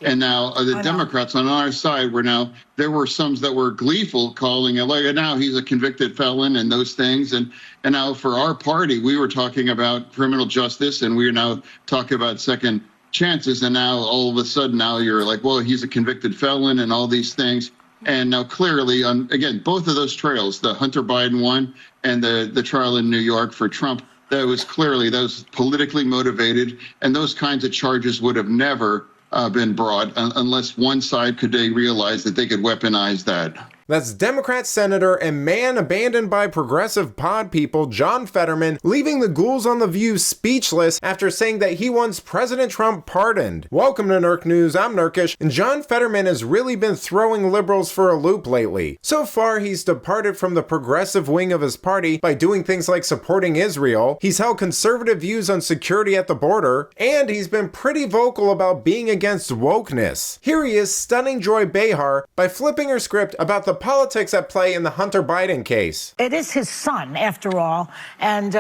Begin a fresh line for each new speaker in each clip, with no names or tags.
And now the Democrats on our side there were some that were gleeful, calling it like, now he's a convicted felon and those things. And now for our party, we were talking about criminal justice, and we are now talking about second chances. And now all of a sudden now you're like, well, he's a convicted felon and all these things. And now clearly, again, both of those trails, the Hunter Biden one and the trial in New York for Trump, that was politically motivated, and those kinds of charges would have never been brought unless one side could realize that they could weaponize that.
That's Democrat Senator and man abandoned by progressive pod people John Fetterman leaving the ghouls on The View speechless after saying that he wants President Trump pardoned. Welcome to Nerk News, I'm Nerkish, and John Fetterman has really been throwing liberals for a loop lately. So far, he's departed from the progressive wing of his party by doing things like supporting Israel, he's held conservative views on security at the border, and he's been pretty vocal about being against wokeness. Here he is stunning Joy Behar by flipping her script about the politics at play in the Hunter Biden case.
It is his son, after all, and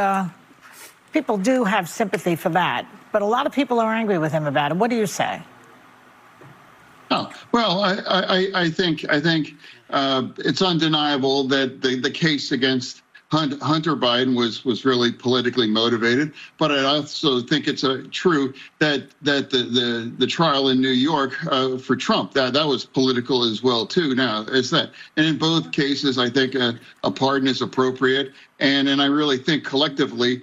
people do have sympathy for that. But a lot of people are angry with him about it. What do you say?
Oh, well, I think it's undeniable that the case against Hunter Biden was really politically motivated, but I also think it's true that the trial in New York for Trump that was political as well too. Now it's that, and in both cases, I think a pardon is appropriate, and I really think collectively,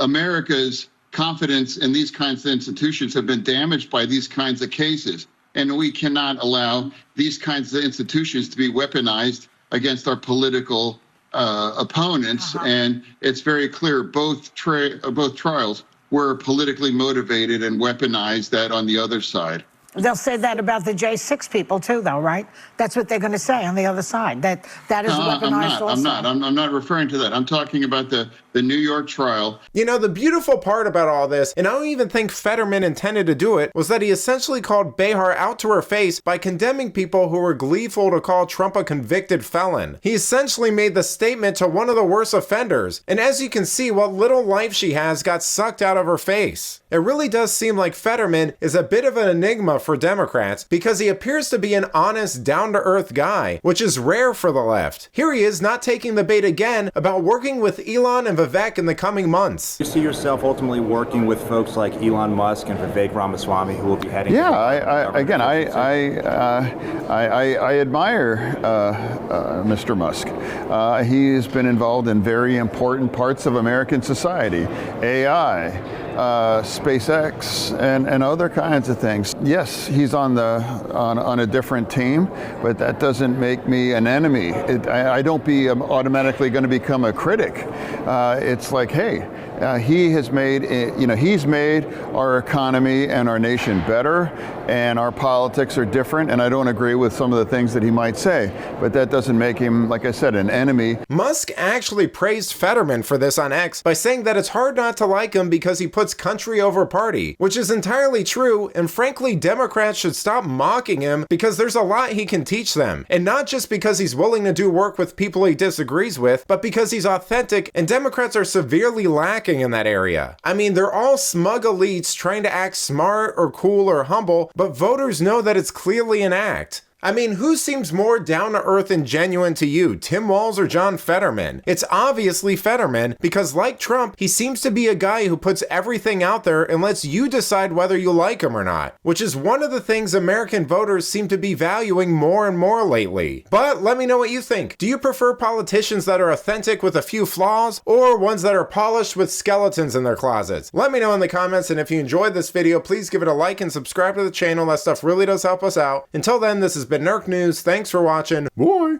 America's confidence in these kinds of institutions have been damaged by these kinds of cases, and we cannot allow these kinds of institutions to be weaponized against our political opponents. And it's very clear both trials were politically motivated and weaponized that on the other side.
They'll say that about the J6 people too, though, right? That's what they're going to say on the other side. That is weaponized also.
I'm not referring to that. I'm talking about the New York trial.
You know, the beautiful part about all this, and I don't even think Fetterman intended to do it, was that he essentially called Behar out to her face by condemning people who were gleeful to call Trump a convicted felon. He essentially made the statement to one of the worst offenders, and as you can see, what little life she has got sucked out of her face. It really does seem like Fetterman is a bit of an enigma for Democrats because he appears to be an honest, down-to-earth guy, which is rare for the left. Here he is not taking the bait again about working with Elon and Vivek in the coming months.
You see yourself ultimately working with folks like Elon Musk and Vivek Ramaswamy, who will be heading.
Yeah, I admire Mr. Musk. He's been involved in very important parts of American society, AI. SpaceX and other kinds of things. Yes, he's on a different team, but that doesn't make me an enemy. I don't be automatically going to become a critic. It's like, hey, he has made he's made our economy and our nation better, and our politics are different, and I don't agree with some of the things that he might say, but that doesn't make him, like I said, an enemy.
Musk actually praised Fetterman for this on X by saying that it's hard not to like him because he puts country over party, which is entirely true, and frankly, Democrats should stop mocking him because there's a lot he can teach them, and not just because he's willing to do work with people he disagrees with, but because he's authentic, and Democrats are severely lacking in that area. I mean, they're all smug elites trying to act smart or cool or humble, but voters know that it's clearly an act. I mean, who seems more down-to-earth and genuine to you, Tim Walz or John Fetterman? It's obviously Fetterman, because like Trump, he seems to be a guy who puts everything out there and lets you decide whether you like him or not, which is one of the things American voters seem to be valuing more and more lately. But let me know what you think. Do you prefer politicians that are authentic with a few flaws, or ones that are polished with skeletons in their closets? Let me know in the comments, and if you enjoyed this video, please give it a like and subscribe to the channel. That stuff really does help us out. Until then, this has been Nerk News. Thanks for watching. Bye.